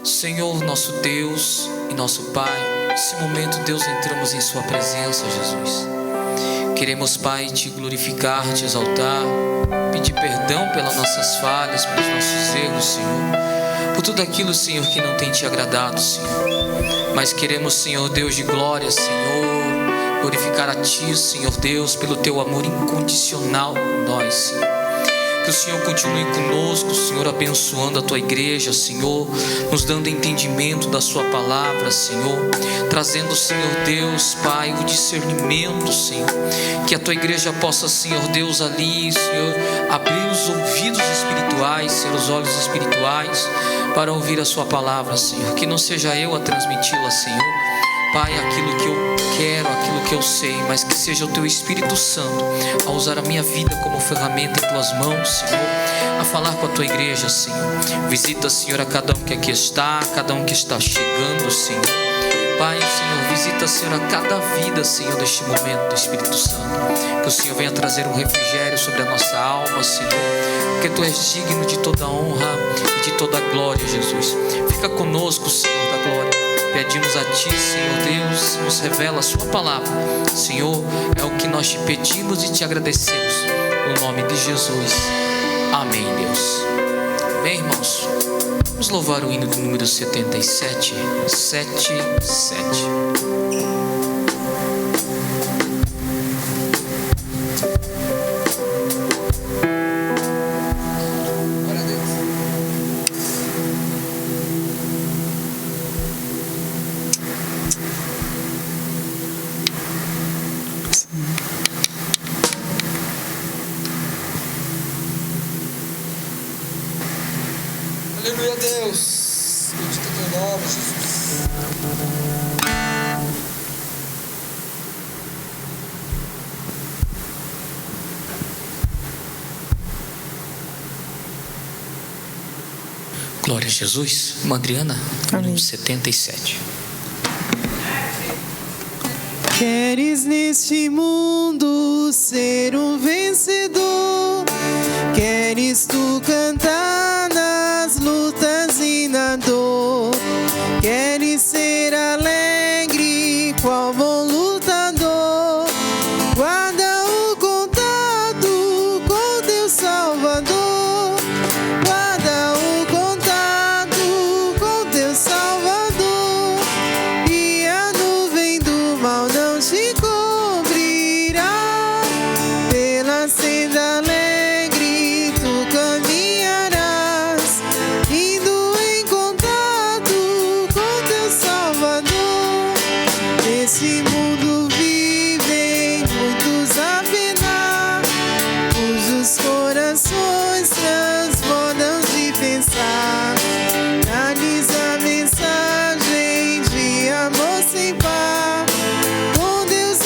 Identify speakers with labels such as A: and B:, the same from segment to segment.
A: Senhor, nosso Deus e nosso Pai, nesse momento, Deus, entramos em Sua presença, Jesus. Queremos, Pai, Te glorificar, Te exaltar, pedir perdão pelas nossas falhas, pelos nossos erros, Senhor, por tudo aquilo, Senhor, que não tem Te agradado, Senhor. Mas queremos, Senhor, Deus de glória, Senhor, glorificar a Ti, Senhor Deus, pelo Teu amor incondicional em nós, Senhor. Que o Senhor continue conosco, Senhor, abençoando a Tua igreja, Senhor, nos dando entendimento da Sua palavra, Senhor, trazendo, Senhor Deus, Pai, o discernimento, Senhor, que a Tua igreja possa, Senhor Deus, ali, Senhor, abrir os ouvidos espirituais, Senhor, os olhos espirituais, para ouvir a Sua palavra, Senhor, que não seja eu a transmiti-la, Senhor, Pai, aquilo que eu quero, aquilo que eu sei, mas que seja o Teu Espírito Santo a usar a minha vida como ferramenta em Tuas mãos, Senhor, a falar com a Tua igreja, Senhor. Visita, Senhor, a cada um que aqui está, a cada um que está chegando, Senhor. Pai, Senhor, visita, Senhor, a cada vida, Senhor, deste momento, do Espírito Santo. Que o Senhor venha trazer um refrigério sobre a nossa alma, Senhor, porque Tu és digno de toda honra e de toda glória, Jesus. Fica conosco, Senhor da glória. Pedimos a Ti, Senhor Deus, nos revela a Sua palavra. Senhor, é o que nós Te pedimos e Te agradecemos. No nome de Jesus. Amém, Deus. Bem, irmãos, vamos louvar o hino do número 77. 77.
B: Aleluia, Deus. Bendito Teu nome, Jesus.
A: Glória a Jesus. Irmã Adriana, número 77.
C: Queres neste mundo ser um vencedor? Queres tu cantar nas lutas e na dor? Queres ser alegre qual bom lutador? Guarda o contato com teu Salvador. Guarda o contato com teu Salvador, e a nuvem do mal não te cobrirá. Pela senda alegre tu caminharás, indo em contato com teu Salvador. Neste mundo vivem muitos a penar, cujos corações transbordam de pensar. Dá-lhes a mensagem de amor sem par. Com Deus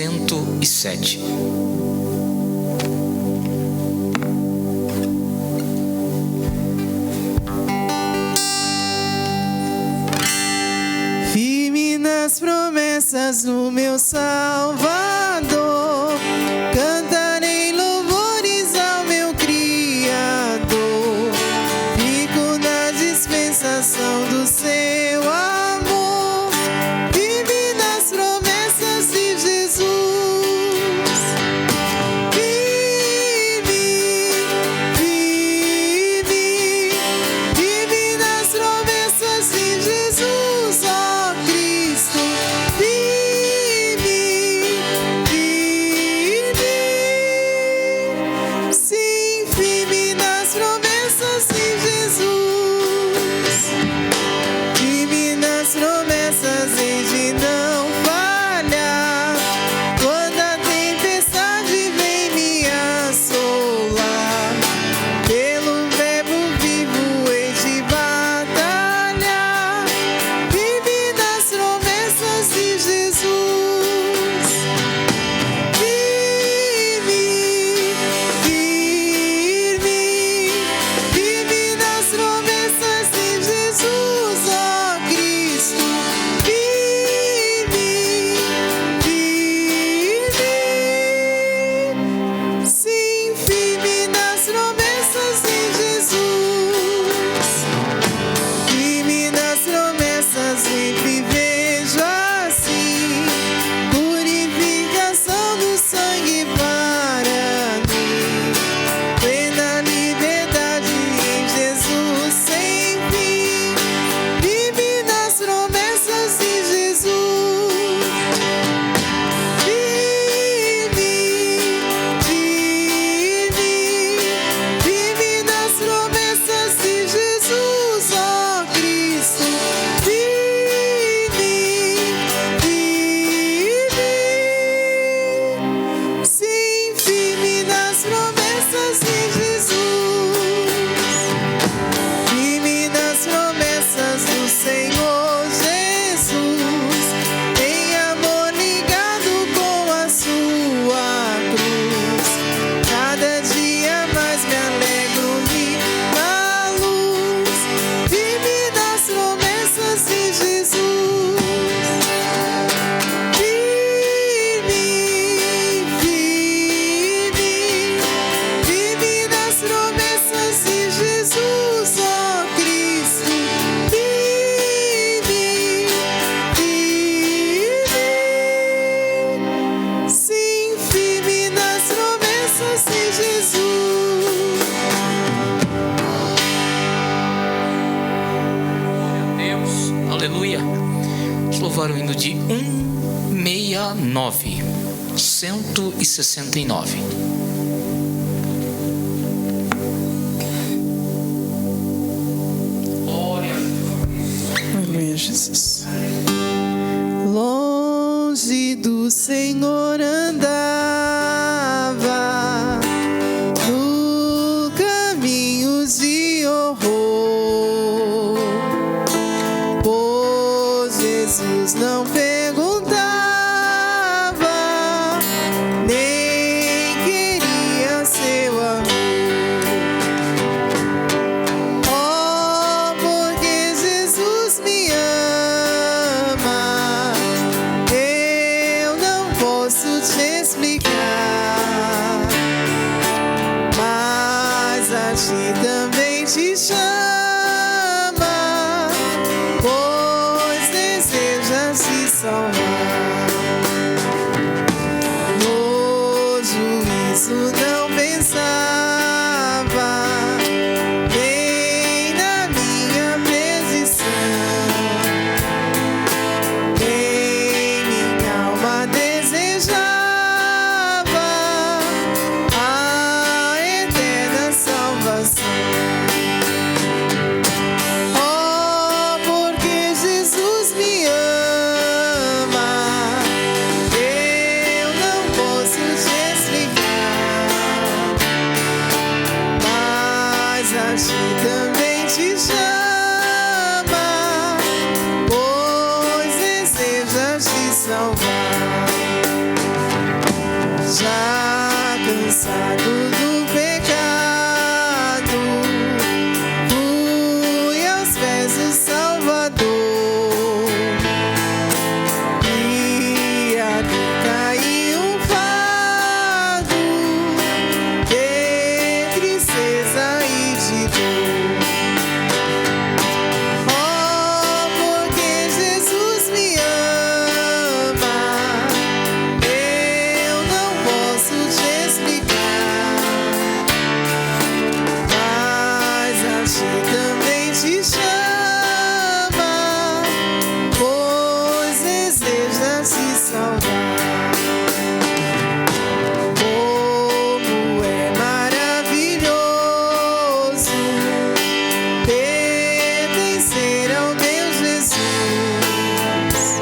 A: 107.
C: Firme nas promessas do meu Salvador, cantarei louvores ao meu Criador. Fico na dispensação do seu amor, firme nas promessas de Jesus. Firme, firme, firme nas promessas de Jesus, ó Cristo. Firme, firme, sim, firme nas promessas de Jesus. Firme nas promessas de não falhar, quando a tempestade vem me assolar. Pelo verbo vivo hei de batalhar, firme nas promessas de Jesus. Firme, firme, firme nas promessas de Jesus, ó Cristo. Firme, firme, sim, firme nas promessas de Jesus. Firme nas promessas sempre vejo assim, purificação do sangue para mim, plena liberdade em Jesus sem fim. Firme nas promessas de Jesus. Firme, firme, firme nas promessas de Jesus, ó Cristo. Firme, firme, sim, firme nas promessas de Jesus. Firme nas promessas do Senhor Jesus, em amor ligado com a sua cruz. Cada dia mais me alegro-me na luz, firme nas promessas de Jesus. Firme, firme, firme nas promessas de Jesus, ó Cristo. Firme, firme, sim, firme nas promessas de Jesus.
A: Deus, aleluia. Vamos louvar o hino de 169. 169.
C: Aleluia, Jesus. Longe do Senhor andava, no caminhos de horror, pois Jesus não perguntava, nem queria seu amor. Oh, porque Jesus me ama, eu não posso te explicar, mas a ti também te chama, pois deseja te salvar. No juízo não pensava, nem na minha perdição, nem minha alma desejava a eterna salvação. Oh, porque Jesus me ama, eu não posso te explicar, mas a ti também te chama, pois deseja te salvar. já cansado do pecado, fui aos pés do Salvador, e ali caiu um fardo de tristeza e de dor. Oh, porque Jesus me ama, eu não posso te explicar, mas a ti também te chama, pois deseja te salvar. Como é maravilhoso pertencer ao Deus Jesus,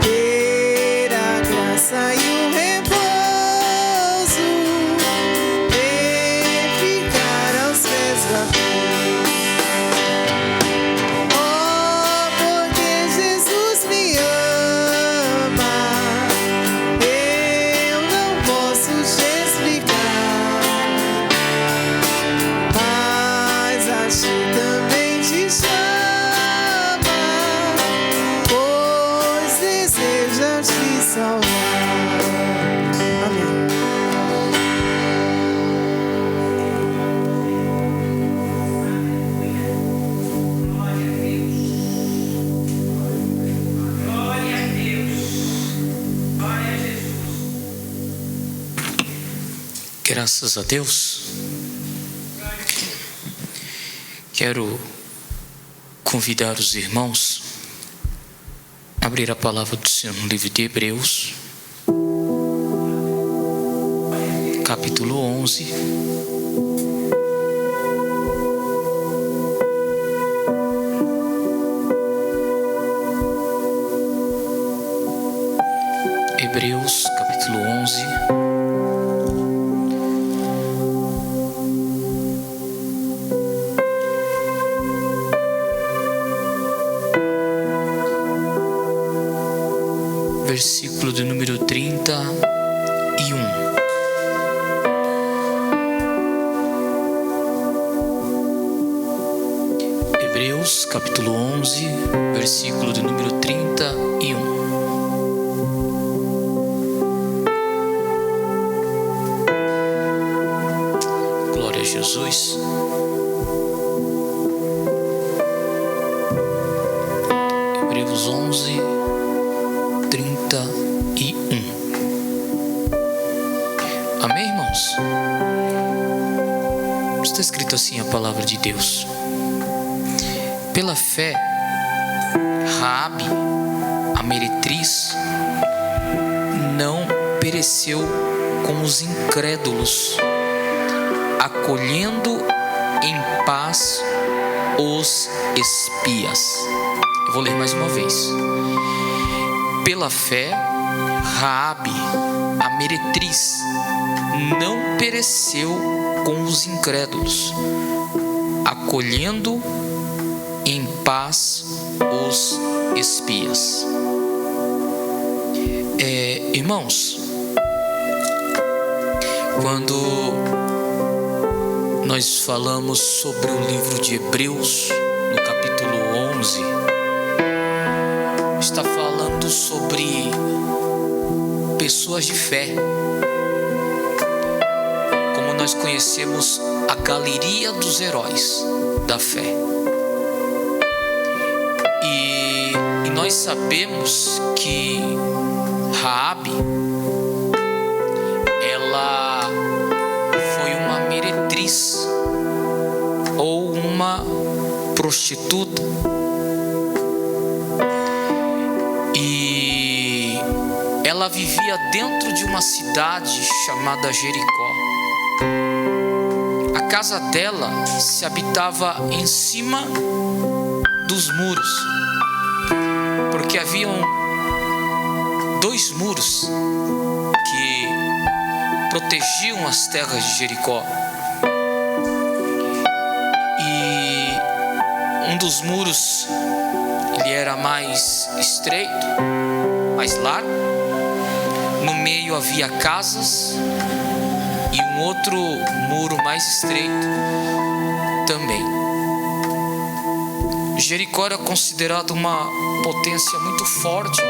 C: ter a graça e o repouso e ficar aos pés da cruz. Oh, porque Jesus me ama, eu não posso te explicar, mas a ti também te chama, pois deseja te salvar. Amém.
D: Glória a Deus. Glória a Jesus.
A: Graças a Deus. Quero convidar os irmãos a abrir a palavra do Senhor no livro de Hebreus, capítulo 11. Hebreus, capítulo 11. Versículo de número 31. Hebreus, capítulo 11, versículo de número 31. Glória a Jesus. Hebreus 11, 31. Amém, irmãos? Está escrito assim a palavra de Deus: pela fé, Raabe, a meretriz, não pereceu com os incrédulos, acolhendo em paz os espias. Eu vou ler mais uma vez. Pela fé, Raabe, a meretriz, não pereceu com os incrédulos, acolhendo em paz os espias. Irmãos, quando nós falamos sobre o livro de Hebreus, no capítulo 11, está falando sobre pessoas de fé, como nós conhecemos a galeria dos heróis da fé. E nós sabemos que Raabe, ela foi uma meretriz ou uma prostituta. E ela vivia dentro de uma cidade chamada Jericó. A casa dela se habitava em cima dos muros, porque haviam 2 muros que protegiam as terras de Jericó. E um dos muros, ele era mais estreito, mais largo. No meio havia casas e um outro muro mais estreito também. Jericó era considerado uma potência muito forte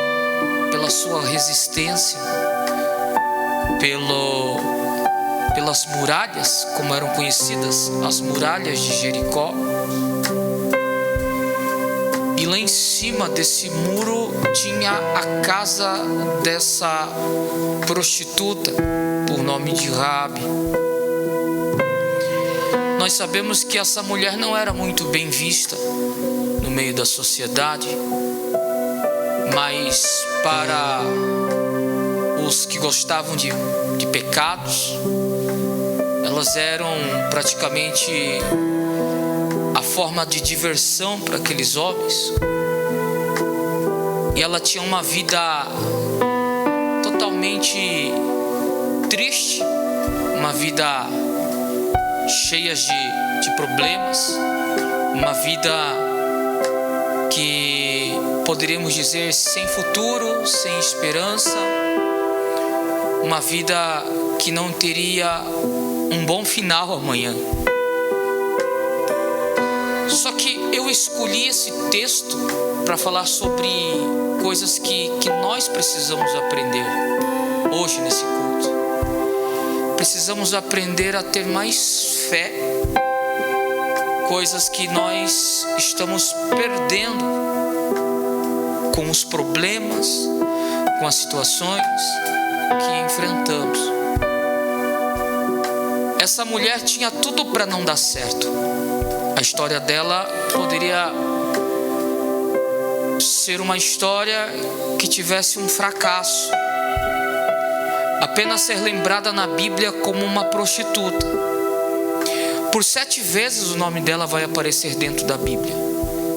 A: pela sua resistência, pelas muralhas, como eram conhecidas as muralhas de Jericó. E lá em cima desse muro tinha a casa dessa prostituta, por nome de Raabe. Nós sabemos que essa mulher não era muito bem vista no meio da sociedade, mas para os que gostavam de pecados, elas eram praticamente a forma de diversão para aqueles homens. E ela tinha uma vida totalmente triste, uma vida cheia de problemas, uma vida que poderíamos dizer sem futuro, sem esperança, uma vida que não teria um bom final amanhã. Só que eu escolhi esse texto para falar sobre coisas que nós precisamos aprender hoje nesse culto. Precisamos aprender a ter mais fé, coisas que nós estamos perdendo com os problemas, com as situações que enfrentamos. Essa mulher tinha tudo para não dar certo. A história dela poderia ser uma história que tivesse um fracasso, apenas ser lembrada na Bíblia como uma prostituta. Por 7 vezes o nome dela vai aparecer dentro da Bíblia.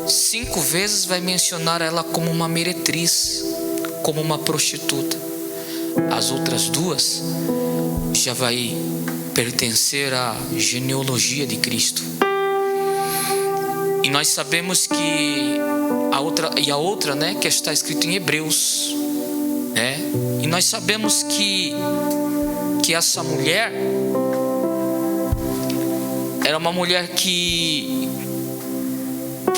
A: 5 vezes vai mencionar ela como uma meretriz, como uma prostituta. As outras 2 já vai pertencer à genealogia de Cristo. E nós sabemos que a outra, né, que está escrito em Hebreus, né? E nós sabemos que essa mulher era uma mulher que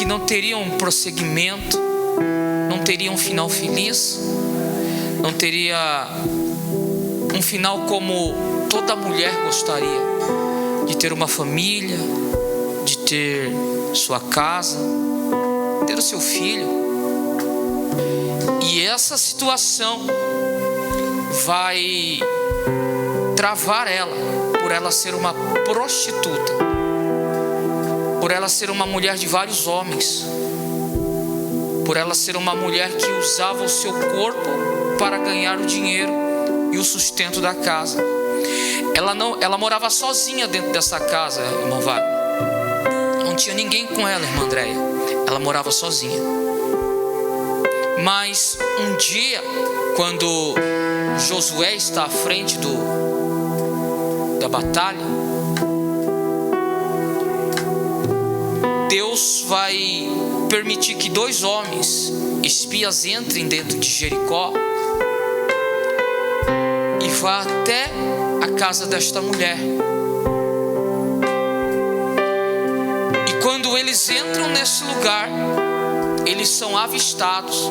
A: não teria um prosseguimento, não teria um final feliz, não teria um final como toda mulher gostaria, de ter uma família, de ter sua casa, ter o seu filho. E essa situação vai travar ela, por ela ser uma prostituta, por ela ser uma mulher de vários homens, por ela ser uma mulher que usava o seu corpo para ganhar o dinheiro e o sustento da casa. Ela morava sozinha dentro dessa casa, irmão Wagner. Não tinha ninguém com ela, irmã Andréia. Ela morava sozinha. Mas um dia, quando Josué está à frente da batalha, Deus vai permitir que 2 homens espias entrem dentro de Jericó e vá até a casa desta mulher. E quando eles entram nesse lugar, eles são avistados.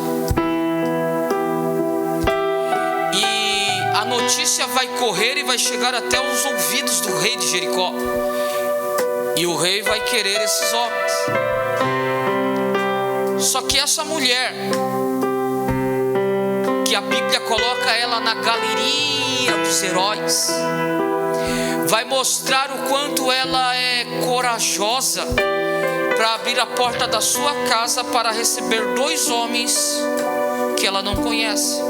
A: E a notícia vai correr e vai chegar até os ouvidos do rei de Jericó. E o rei vai querer esses homens. Só que essa mulher, que a Bíblia coloca ela na galeria dos heróis, vai mostrar o quanto ela é corajosa para abrir a porta da sua casa para receber 2 homens que ela não conhece.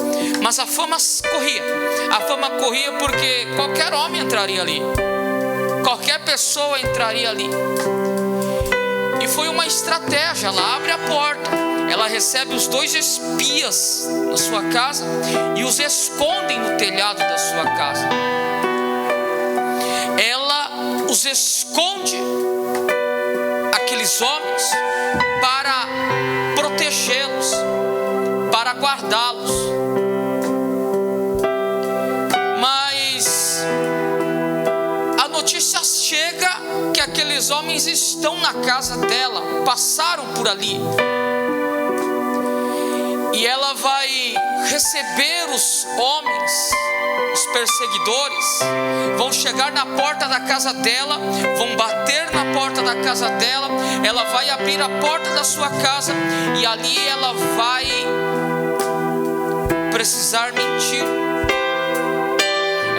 A: Mas a fama corria porque qualquer homem entraria ali, qualquer pessoa entraria ali. E foi uma estratégia. Ela abre a porta, ela recebe os 2 espias na sua casa e os escondem no telhado da sua casa. Ela os esconde, aqueles homens, para protegê-los, para guardá-los. que aqueles homens estão na casa dela, passaram por ali. E ela vai receber os homens, os perseguidores, vão chegar na porta da casa dela, vão bater na porta da casa dela, ela vai abrir a porta da sua casa e ali ela vai precisar mentir.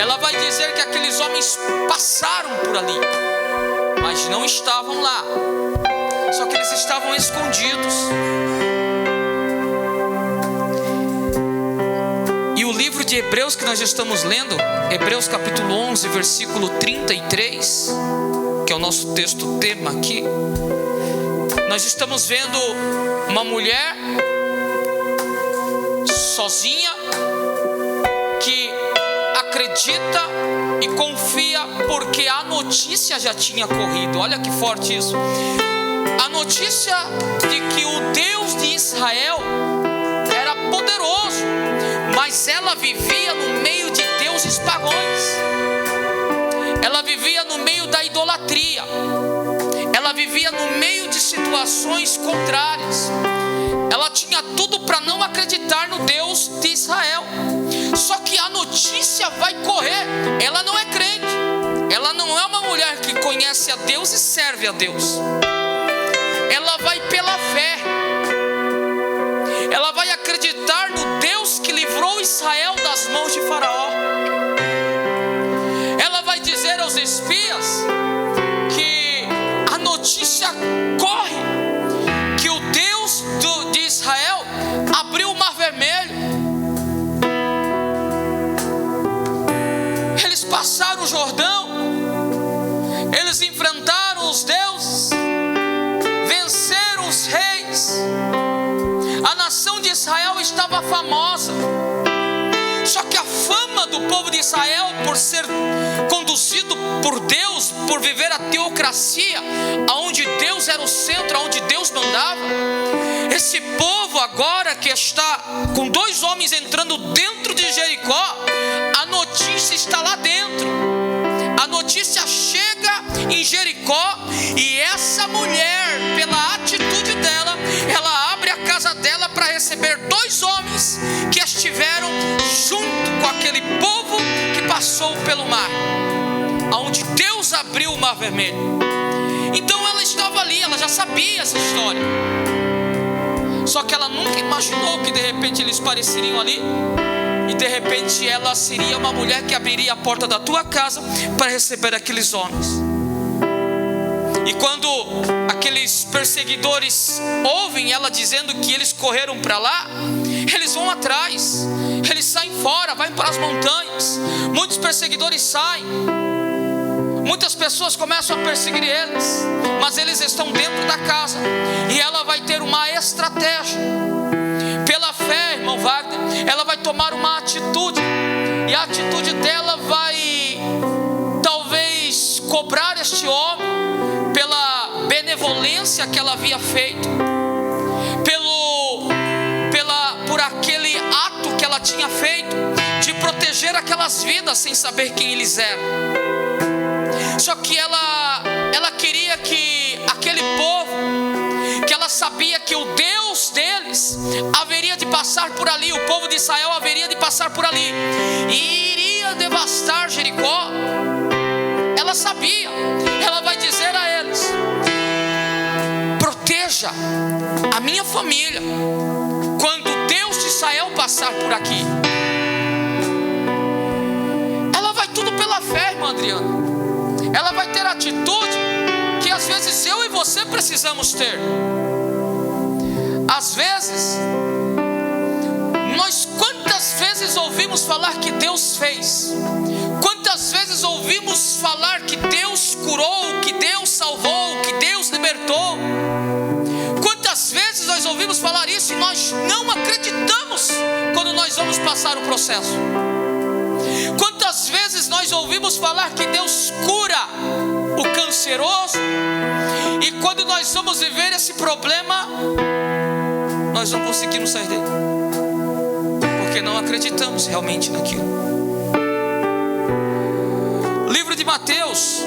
A: Ela vai dizer que aqueles homens passaram por ali, mas não estavam lá, só que eles estavam escondidos. E o livro de Hebreus que nós estamos lendo, Hebreus capítulo 11, versículo 33, que é o nosso texto tema aqui, nós estamos vendo uma mulher sozinha, que acredita e confia porque a notícia já tinha corrido. Olha que forte isso. A notícia de que o Deus de Israel era poderoso, mas ela vivia no meio de deuses pagãos. Ela vivia no meio da idolatria. Ela vivia no meio de situações contrárias. Ela tinha tudo para não acreditar no Deus de Israel. Só que a notícia vai correr. Ela não é crente. Ela não é uma mulher que conhece a Deus e serve a Deus. Ela vai pela fé. Ela vai acreditar no Deus que livrou Israel das mãos de Faraó. Ela vai dizer aos espias que a notícia corre, que o Deus de Israel abriu o mar vermelho. Eles passaram o Jordão, eles enfrentaram os deuses, venceram os reis. A nação de Israel estava famosa. Só que a fama do povo de Israel, por ser conduzido por Deus, por viver a teocracia, onde Deus era o centro, onde Deus mandava, esse povo agora que está com 2 homens entrando dentro de Jericó, a notícia está lá dentro. A notícia chega em Jericó e essa mulher, pela atitude dela, ela abre a casa dela para receber 2 homens que estiveram junto com aquele povo que passou pelo mar, onde Deus abriu o mar vermelho. Então ela estava ali, ela já sabia essa história. Só que ela nunca imaginou que de repente eles apareceriam ali. E de repente ela seria uma mulher que abriria a porta da tua casa para receber aqueles homens. E quando aqueles perseguidores ouvem ela dizendo que eles correram para lá, eles vão atrás, eles saem fora, vão para as montanhas. Muitos perseguidores saem, muitas pessoas começam a perseguir eles, mas eles estão dentro da casa. E ela vai ter uma estratégia. Pela fé, irmão Wagner, ela vai tomar uma atitude. E a atitude dela vai talvez cobrar este homem pela benevolência que ela havia feito, por aquele ato que ela tinha feito de proteger aquelas vidas sem saber quem eles eram. Só que ela queria que aquele povo, que ela sabia que o Deus deles haveria de passar por ali, o povo de Israel haveria de passar por ali e iria devastar Jericó. Ela sabia. Ela vai dizer a eles: proteja a minha família quando o Deus de Israel passar por aqui. Ela vai tudo pela fé, irmã Adriana. Ela vai ter atitude que às vezes eu e você precisamos ter. Às vezes, quantas vezes ouvimos falar que Deus fez? Quantas vezes ouvimos falar que Deus curou, que Deus salvou, que Deus libertou? Quantas vezes nós ouvimos falar isso e nós não acreditamos quando nós vamos passar o processo? Quantas vezes nós ouvimos falar que Deus cura o canceroso e quando nós vamos viver esse problema, nós não conseguimos sair dele, porque não acreditamos realmente naquilo. Livro de Mateus,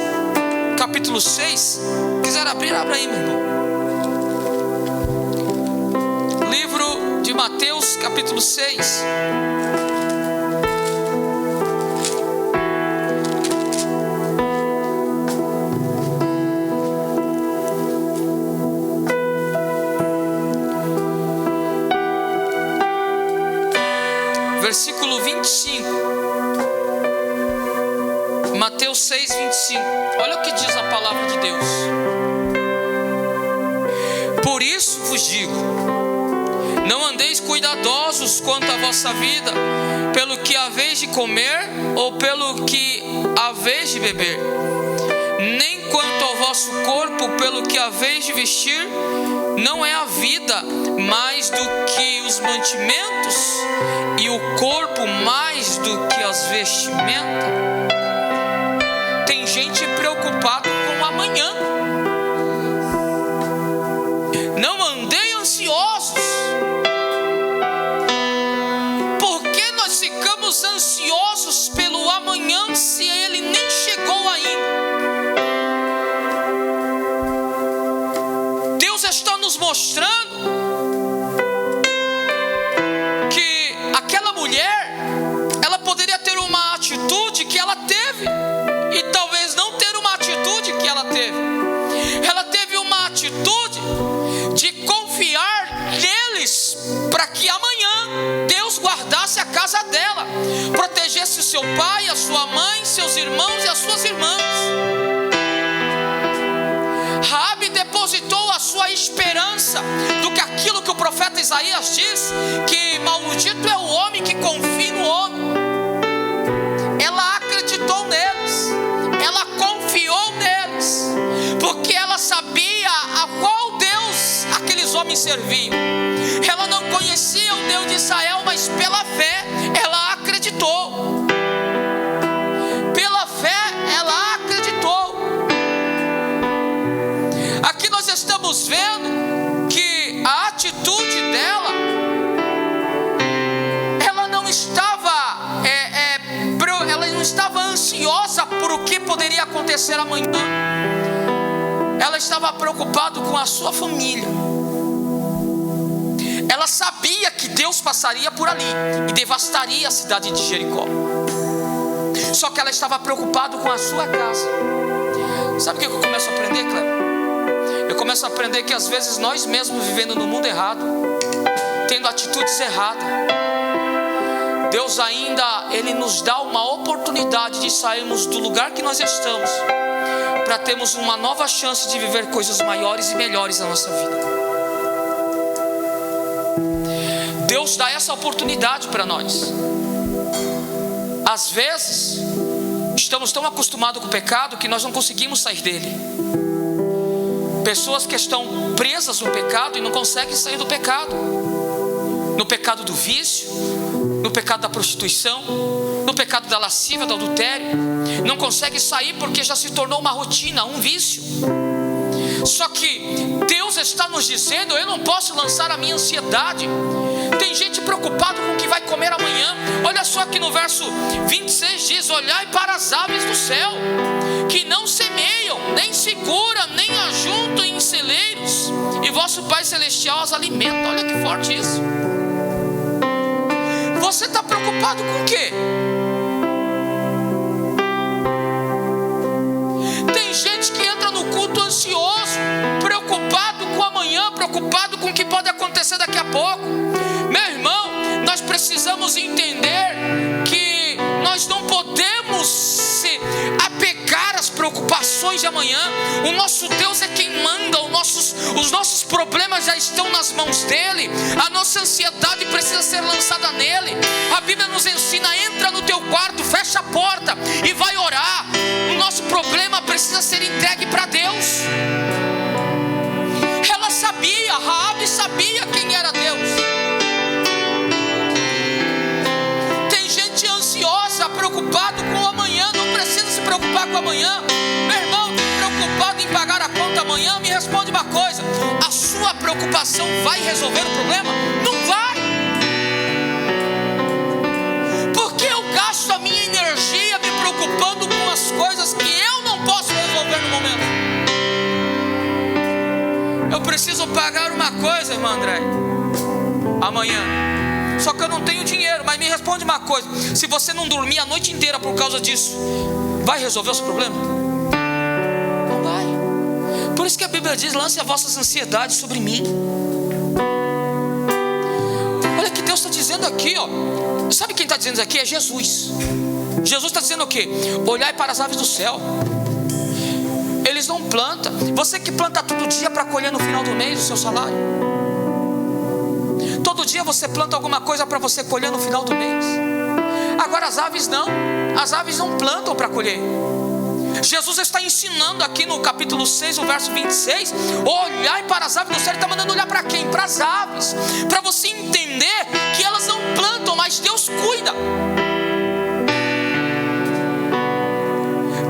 A: capítulo 6. Quiser abrir, abra aí, meu irmão. Livro de Mateus, capítulo 6. Versículo 25. Mateus 6, 25. Olha o que diz a palavra de Deus. Por isso vos digo, não andeis cuidadosos quanto à vossa vida, pelo que haveis de comer ou pelo que haveis de beber, nem quanto ao vosso corpo, pelo que haveis de vestir. Não é a vida mais do que os mantimentos, e o corpo mais do que as vestimentas? Tem gente preocupada com o amanhã. Não andei ansiosos. Por que nós ficamos ansiosos pelo amanhã se ele nem chegou ainda? Deus está nos mostrando que aquela mulher, ela poderia ter uma atitude que ela teve, e talvez não ter uma atitude que ela teve. Ela teve uma atitude de confiar neles, para que amanhã Deus guardasse a casa dela, protegesse o seu pai, a sua mãe, seus irmãos e as suas irmãs. Raabe depositou a sua esperança do que aquilo que o profeta Isaías diz, que maldito é o homem que confia no homem. Ela acreditou neles, ela confiou neles, porque ela sabia a qual Deus aqueles homens serviam. Ela não conhecia o Deus de Israel, mas pela fé ela acreditou. Pela fé ela acreditou. Aqui nós estamos vendo que a atitude dela, ela não estava ansiosa por o que poderia acontecer amanhã. Ela estava preocupada com a sua família. Ela sabia que Deus passaria por ali e devastaria a cidade de Jericó. Só que ela estava preocupada com a sua casa. Sabe o que eu começo a aprender, Cleber? Eu começo a aprender que às vezes nós mesmos vivendo no mundo errado, tendo atitudes erradas, Deus ainda, Ele nos dá uma oportunidade de sairmos do lugar que nós estamos, para termos uma nova chance de viver coisas maiores e melhores na nossa vida. Deus dá essa oportunidade para nós. Às vezes estamos tão acostumados com o pecado que nós não conseguimos sair dele. Pessoas que estão presas no pecado e não conseguem sair do pecado. No pecado do vício, no pecado da prostituição, no pecado da lascívia, do adultério. Não consegue sair porque já se tornou uma rotina, um vício. Só que Deus está nos dizendo: eu não posso lançar a minha ansiedade. Tem gente preocupada com o que vai comer amanhã. Olha só que no verso 26 diz: olhai para as aves do céu, que não semeiam, nem seguram, nem ajuntam em celeiros, e vosso Pai Celestial as alimenta. Olha que forte isso. Você está preocupado com o quê? Tem gente que entra no culto ansioso, preocupado com amanhã, preocupado com o que pode acontecer daqui a pouco. Meu irmão, nós precisamos entender que nós não podemos se apegar às preocupações de amanhã. O nosso Deus é quem manda, os nossos problemas já estão nas mãos dele. A nossa ansiedade precisa ser lançada nele. A Bíblia nos ensina: entra no teu quarto, fecha a porta e vai orar. O nosso problema precisa ser entregue para Deus. Ela sabia, Raabe sabia quem era Deus. Tem gente ansiosa, preocupado com o amanhã. Não precisa se preocupar com o amanhã. Meu irmão, preocupado em pagar a conta amanhã, me responde uma coisa: a sua preocupação vai resolver o problema? Não vai. Porque eu gasto a minha energia me preocupando com as coisas que eu não posso resolver no momento. coisa, irmã André? Amanhã. Só que eu não tenho dinheiro. Mas me responde uma coisa: se você não dormir a noite inteira por causa disso, vai resolver o seu problema? Não vai. Por isso que a Bíblia diz: lance as vossas ansiedades sobre mim. Olha que Deus está dizendo aqui, ó. Sabe quem está dizendo isso aqui? É Jesus. Jesus está dizendo o quê? Olhai para as aves do céu. Eles não plantam. Você que planta todo dia para colher no final do mês o seu salário. Todo dia você planta alguma coisa para você colher no final do mês. Agora as aves não. As aves não plantam para colher. Jesus está ensinando aqui no capítulo 6, o verso 26. Olhai para as aves do céu. Ele está mandando olhar para quem? Para as aves. Para você entender que elas não plantam, mas Deus cuida.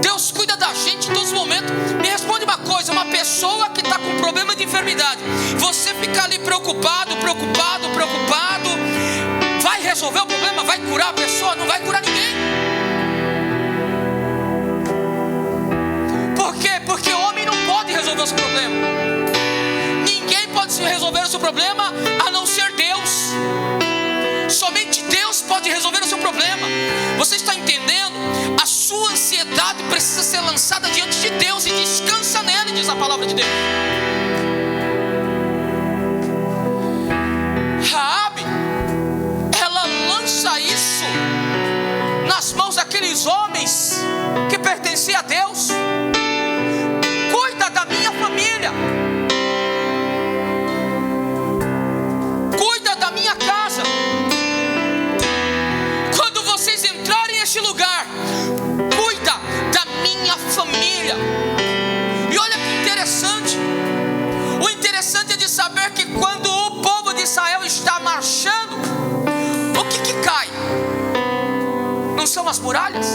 A: Deus cuida da gente em todos os momentos. Me responde uma coisa: uma pessoa que está com problema de enfermidade, você fica ali preocupado, vai resolver o problema? Vai curar a pessoa? Não vai curar ninguém. Por quê? Porque o homem não pode resolver o seu problema. Ninguém pode resolver o seu problema a não ser Deus. Somente Deus pode resolver o seu problema. Você está entendendo? A sua ansiedade precisa ser lançada diante de Deus e descansa nele, diz a palavra de Deus. Raabe, ela lança isso nas mãos daqueles homens que pertenciam a Deus. Cuida da minha família, cuida da minha casa. Quando vocês entrarem neste lugar, cuida da minha família. E olha que interessante. O interessante é de saber que quando o povo de Israel está marchando, o que cai? Não são as muralhas?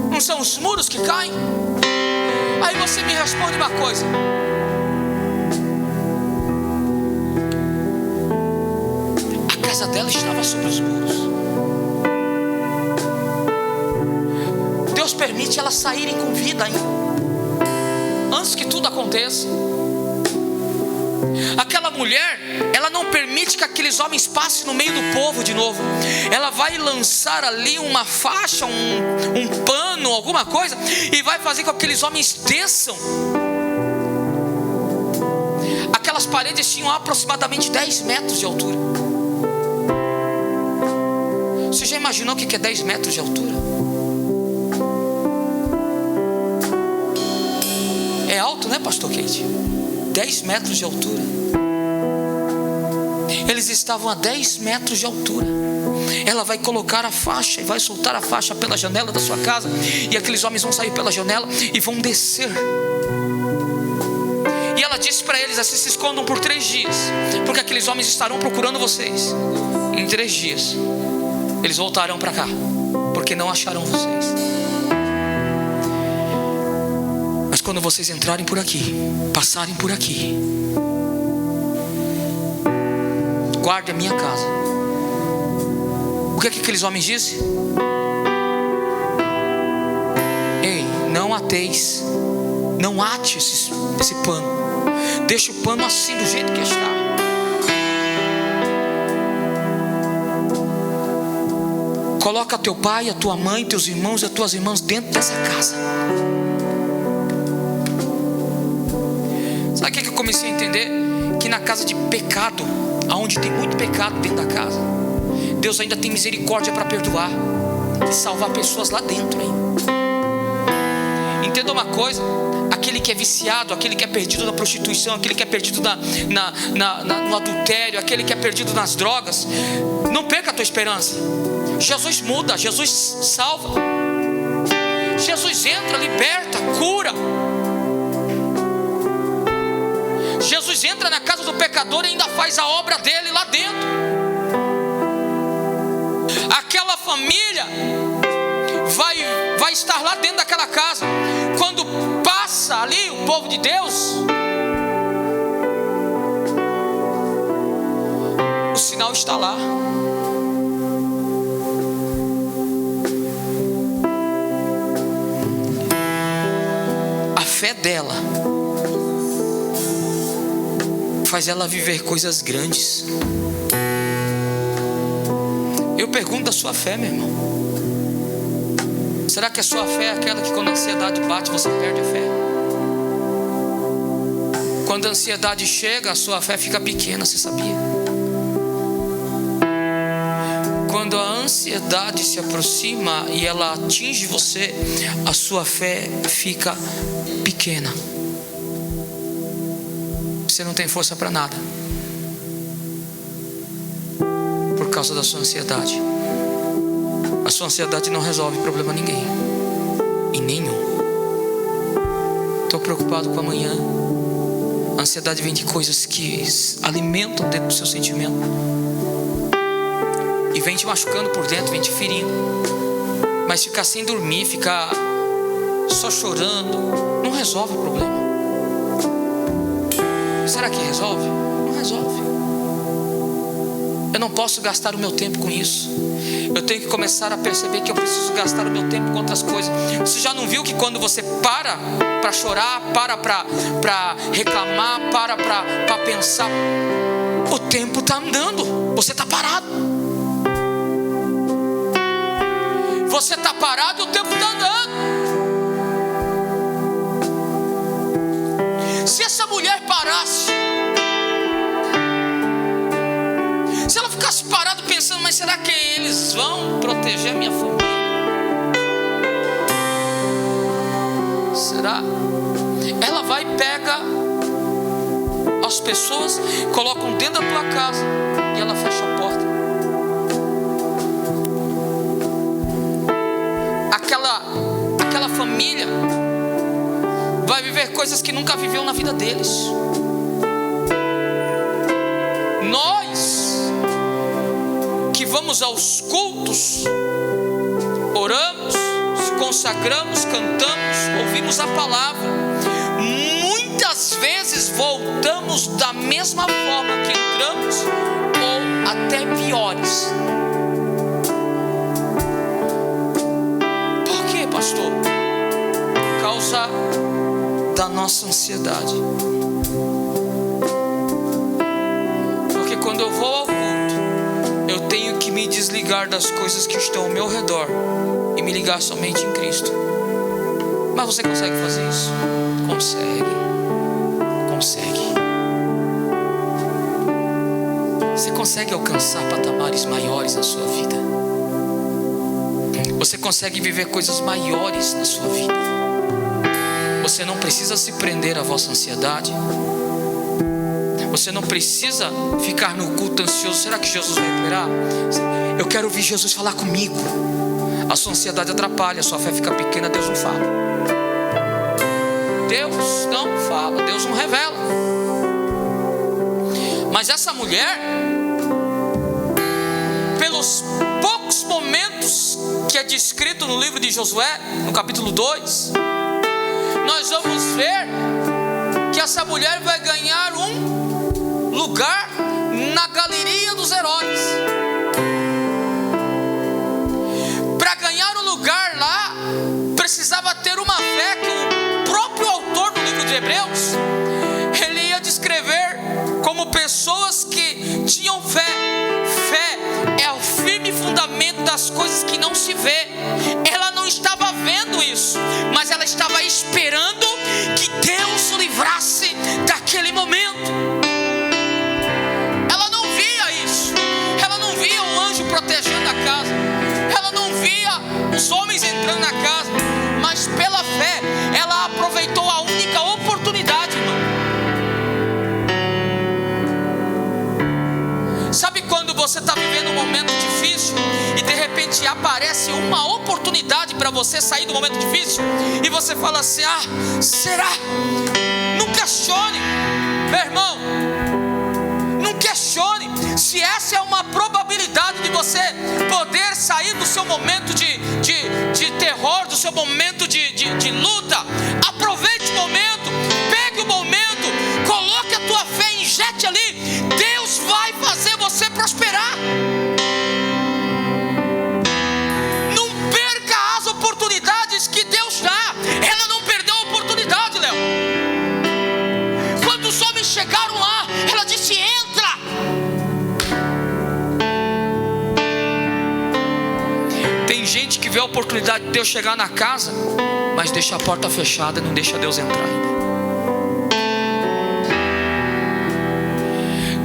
A: Não são os muros que caem? Aí você me responde uma coisa: a casa dela estava sobre os muros. Deus permite elas saírem com vida ainda, antes que tudo aconteça. Aquela mulher, ela não permite que aqueles homens passem no meio do povo de novo. Ela vai lançar ali uma faixa, um pano, alguma coisa, e vai fazer com que aqueles homens desçam. Aquelas paredes tinham aproximadamente 10 metros de altura. Você já imaginou o que é 10 metros de altura? É alto, né, pastor Kate? 10 metros de altura. Eles estavam a 10 metros de altura. Ela vai colocar a faixa e vai soltar a faixa pela janela da sua casa, e aqueles homens vão sair pela janela e vão descer. E ela disse para eles assim: se escondam por 3 dias, porque aqueles homens estarão procurando vocês. Em 3 dias eles voltarão para cá, porque não acharão vocês. Mas quando vocês entrarem por aqui, passarem por aqui, guarde a minha casa. O que é que aqueles homens dizem? Ei, não ateis, não ate esse pano. Deixa o pano assim, do jeito que está. Coloca teu pai, a tua mãe, teus irmãos e as tuas irmãs dentro dessa casa. Sabe o que eu comecei a entender? Que na casa de pecado, aonde tem muito pecado dentro da casa, Deus ainda tem misericórdia para perdoar e salvar pessoas lá dentro, hein? Entenda uma coisa: aquele que é viciado, aquele que é perdido na prostituição, aquele que é perdido no adultério, aquele que é perdido nas drogas, não perca a tua esperança. Jesus muda, Jesus salva, Jesus entra, liberta, cura. Jesus entra na casa do pecador e ainda faz a obra dele lá dentro. Aquela família vai estar lá dentro daquela casa. Quando passa ali o povo de Deus, o sinal está lá. A fé dela faz ela viver coisas grandes. Eu pergunto da sua fé, meu irmão. Será que a sua fé é aquela que quando a ansiedade bate, você perde a fé? Quando a ansiedade chega, a sua fé fica pequena, você sabia? Quando a ansiedade se aproxima e ela atinge você, a sua fé fica pequena. Você não tem força para nada por causa da sua ansiedade. A sua ansiedade não resolve problema ninguém e nenhum. Estou preocupado com amanhã. A ansiedade vem de coisas que alimentam dentro do seu sentimento e vem te machucando por dentro, vem te ferindo. Mas ficar sem dormir, ficar só chorando, não resolve o problema. Será que resolve? Não resolve. Eu não posso gastar o meu tempo com isso. Eu tenho que começar a perceber que eu preciso gastar o meu tempo com outras coisas. Você já não viu que quando você para chorar, para reclamar, para pensar, o tempo está andando, você está parado. Você está parado e o tempo está andando. Se essa mulher parasse, se ela ficasse parada pensando, mas será que eles vão proteger a minha família? Será? Ela vai e pega as pessoas, colocam dentro da tua casa e ela fecha a porta. Aquela família vai viver coisas que nunca viveu na vida deles. Nós que vamos aos cultos, oramos, consagramos, cantamos, ouvimos a palavra, muitas vezes voltamos da mesma forma que entramos ou até piores. Por quê, pastor? Por causa da nossa ansiedade. Porque quando eu vou ao culto, eu tenho que me desligar das coisas que estão ao meu redor e me ligar somente em Cristo. Mas você consegue fazer isso? Consegue. Você consegue alcançar patamares maiores na sua vida. Você consegue viver coisas maiores na sua vida. Você não precisa se prender à vossa ansiedade. Você não precisa ficar no culto ansioso. Será que Jesus vai operar? Eu quero ouvir Jesus falar comigo. A sua ansiedade atrapalha, a sua fé fica pequena, Deus não fala. Deus não fala, Deus não revela. Mas essa mulher, pelos poucos momentos que é descrito no livro de Josué, no capítulo 2, nós vamos ver que essa mulher vai ganhar um lugar na galeria dos heróis. Para ganhar um lugar lá, precisava ter uma fé que o próprio autor do livro de Hebreus, ele ia descrever como pessoas que tinham fé. Fé é o firme fundamento das coisas que não se vê. Ela não estava vendo isso, mas ela estava esperando que Deus o livrasse daquele momento. Ela não via isso. Ela não via um anjo protegendo a casa. Ela não via os homens entrando na casa. Mas pela fé, ela aproveitou a única oportunidade, irmão. Sabe quando você está vivendo um momento difícil e de repente aparece uma oportunidade para você sair do momento difícil e você fala assim: será? Não questione, meu irmão. Não questione se essa é uma probabilidade de você poder sair do seu momento de terror, do seu momento de luta. Aproveite o momento, pegue o momento, coloque a tua fé, injete ali. Deus vai fazer você prosperar. Não perca as oportunidades que Deus dá. Ela não perdeu a oportunidade, Léo. Quando os homens chegaram lá, ela disse: a oportunidade de Deus chegar na casa, mas deixa a porta fechada e não deixa Deus entrar ainda.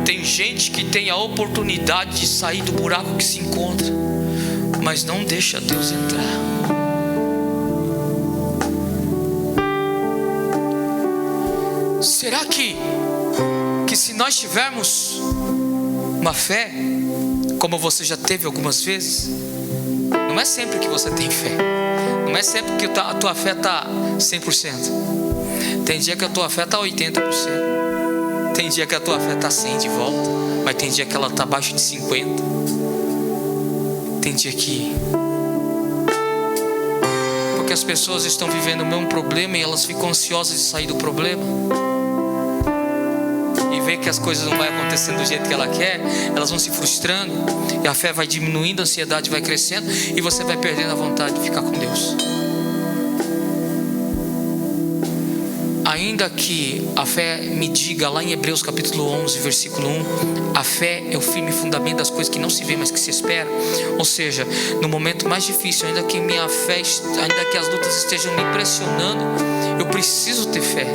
A: Tem gente que tem a oportunidade de sair do buraco que se encontra, mas não deixa Deus entrar. Será que se nós tivermos uma fé, como você já teve algumas vezes, não é sempre que você tem fé, não é sempre que a tua fé está 100%. Tem dia que a tua fé está 80%, tem dia que a tua fé está 100% de volta, mas tem dia que ela está abaixo de 50%. Tem dia que... porque as pessoas estão vivendo o mesmo problema e elas ficam ansiosas de sair do problema, e vê que as coisas não vão acontecendo do jeito que ela quer, elas vão se frustrando, e a fé vai diminuindo, a ansiedade vai crescendo, e você vai perdendo a vontade de ficar com Deus. Ainda que a fé me diga lá em Hebreus capítulo 11, versículo 1, a fé é o firme fundamento das coisas que não se vê, mas que se espera. Ou seja, no momento mais difícil, ainda que minha fé, ainda que as lutas estejam me pressionando, eu preciso ter fé.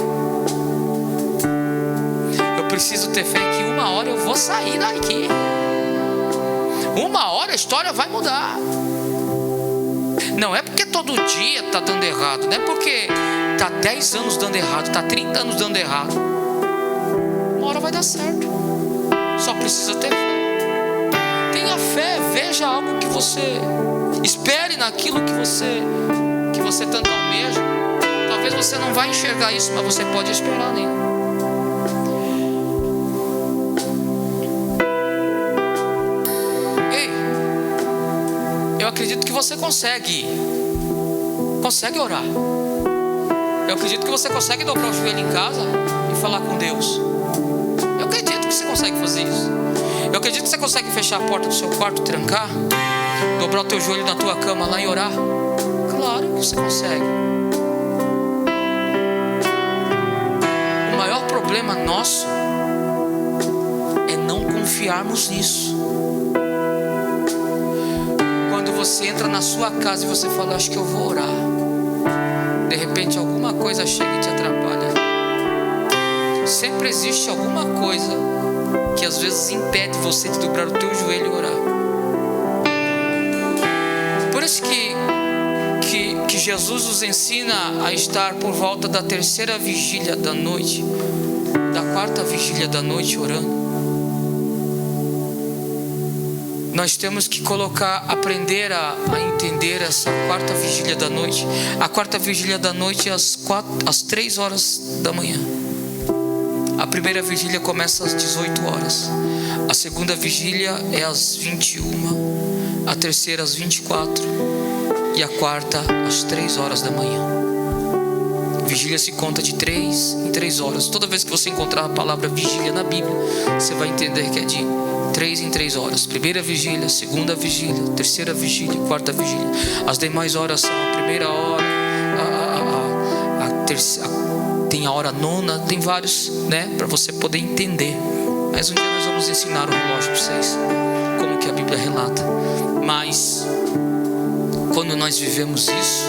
A: Eu preciso ter fé que uma hora eu vou sair daqui. Uma hora a história vai mudar. Não é porque todo dia está dando errado, não é porque está 10 anos dando errado, está 30 anos dando errado. Uma hora vai dar certo. Só precisa ter fé. Tenha fé, veja algo que você espere naquilo que você tanto almeja. Talvez você não vai enxergar isso, mas você pode esperar nele. Eu acredito que você consegue orar. Eu acredito que você consegue dobrar o joelho em casa e falar com Deus. Eu acredito que você consegue fazer isso. Eu acredito que você consegue fechar a porta do seu quarto, trancar, dobrar o teu joelho na tua cama lá e orar. Claro que você consegue. O maior problema nosso é não confiarmos nisso. Você entra na sua casa e você fala, acho que eu vou orar. De repente alguma coisa chega e te atrapalha. Sempre existe alguma coisa que às vezes impede você de dobrar o teu joelho e orar. Por isso que Jesus nos ensina a estar por volta da 3ª vigília da noite, da 4ª vigília da noite orando. Nós temos que aprender a entender essa 4ª vigília da noite. A 4ª vigília da noite é às 3 horas da manhã. A primeira vigília começa às 18 horas. A segunda vigília é às 21. A terceira às 24. E a quarta às 3 horas da manhã. Vigília se conta de 3 em 3 horas. Toda vez que você encontrar a palavra vigília na Bíblia, você vai entender que é de 3 em 3 horas. Primeira vigília, segunda vigília, terceira vigília, quarta vigília. As demais horas são a primeira hora, a terceira, tem a hora nona, tem vários, né, para você poder entender. Mas um dia nós vamos ensinar o relógio para vocês, como que a Bíblia relata. Mas quando nós vivemos isso,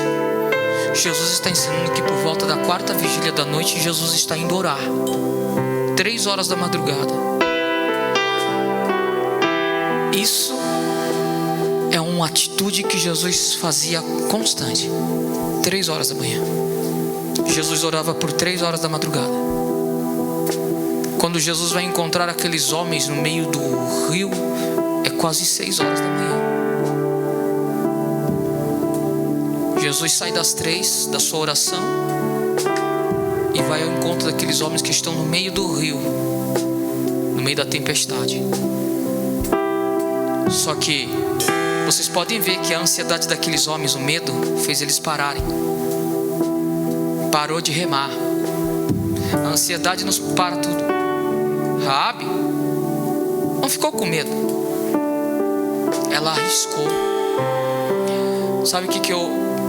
A: Jesus está ensinando que por volta da 4ª vigília da noite, Jesus está indo orar. 3 horas da madrugada. Isso é uma atitude que Jesus fazia constante. 3 horas da manhã. Jesus orava por 3 horas da madrugada. Quando Jesus vai encontrar aqueles homens no meio do rio, é quase 6 horas da manhã. Jesus sai das 3 da sua oração e vai ao encontro daqueles homens que estão no meio do rio, no meio da tempestade. Só que vocês podem ver que a ansiedade daqueles homens, o medo, fez eles pararem. Parou de remar. A ansiedade nos para tudo. Raabe não ficou com medo. Ela arriscou.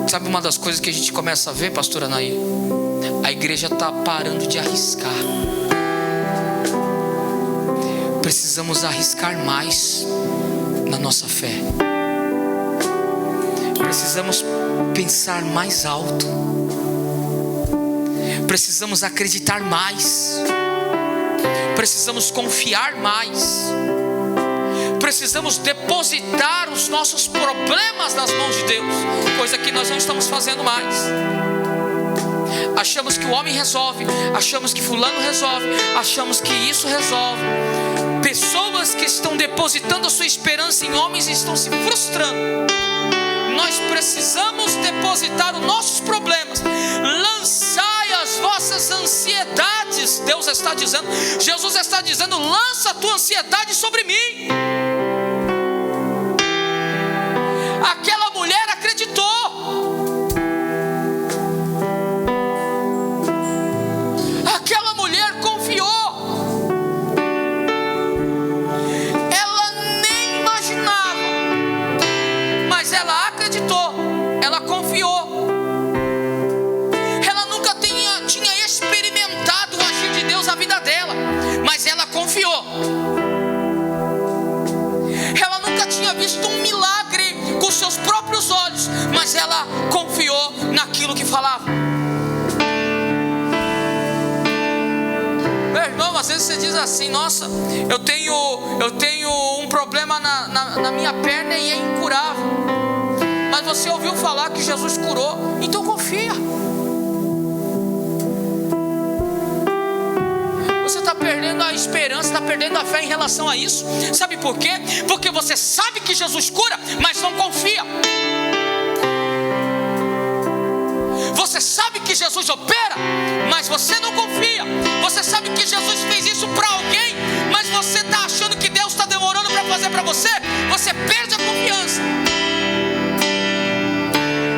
A: Sabe uma das coisas que a gente começa a ver, pastora Nair? A igreja está parando de arriscar. Precisamos arriscar mais na nossa fé. precisamos pensar mais alto, precisamos acreditar mais, precisamos confiar mais, precisamos depositar os nossos problemas nas mãos de Deus, coisa que nós não estamos fazendo mais. Achamos que o homem resolve, achamos que fulano resolve, achamos que isso resolve. Pessoas que estão depositando a sua esperança em homens estão se frustrando. Nós precisamos depositar os nossos problemas. Lançai as vossas ansiedades. Deus está dizendo, Jesus está dizendo: lança a tua ansiedade sobre mim. Aquela mulher acreditou. Aquela mulher confiou. Ela nem imaginava, mas ela acreditou, ela confiou. Ela nunca tinha experimentado o agir de Deus na vida dela, mas ela confiou. Ela nunca tinha visto um milagre com seus próprios olhos, mas ela confiou naquilo que falava. Meu irmão, às vezes você diz assim: nossa, eu tenho um problema na minha perna e é incurável. Mas você ouviu falar que Jesus curou, então confia. Você está perdendo a esperança, está perdendo a fé em relação a isso. Sabe por quê? Porque você sabe que Jesus cura, mas não confia. Você sabe que Jesus opera, mas você não confia. Você sabe que Jesus fez isso para alguém, mas você está achando que Deus está demorando para fazer para você. Você perde a confiança.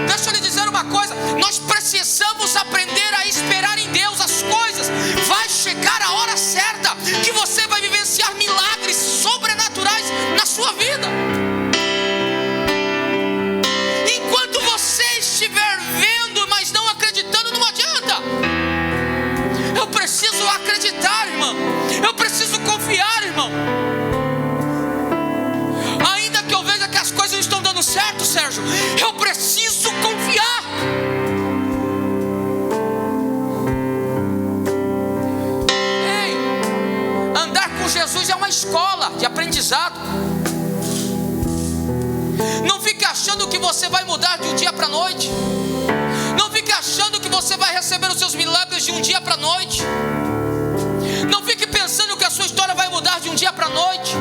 A: Deixa eu lhe dizer uma coisa: nós precisamos aprender a esperar em Deus as coisas. Vai chegar a hora certa que você vai vivenciar milagres sobrenaturais na sua vida. Enquanto você estiver vendo, mas não acreditando, não adianta. Eu preciso acreditar, irmão. Eu preciso confiar, irmão. Ainda que eu veja que as coisas não estão dando certo, Sérgio, eu preciso confiar. Ei, andar com Jesus é uma escola de aprendizado. Não fique achando que você vai mudar de um dia para a noite. Não fique achando que você vai receber os seus milagres de um dia para a noite. Não fique pensando que a sua história vai mudar de um dia para a noite.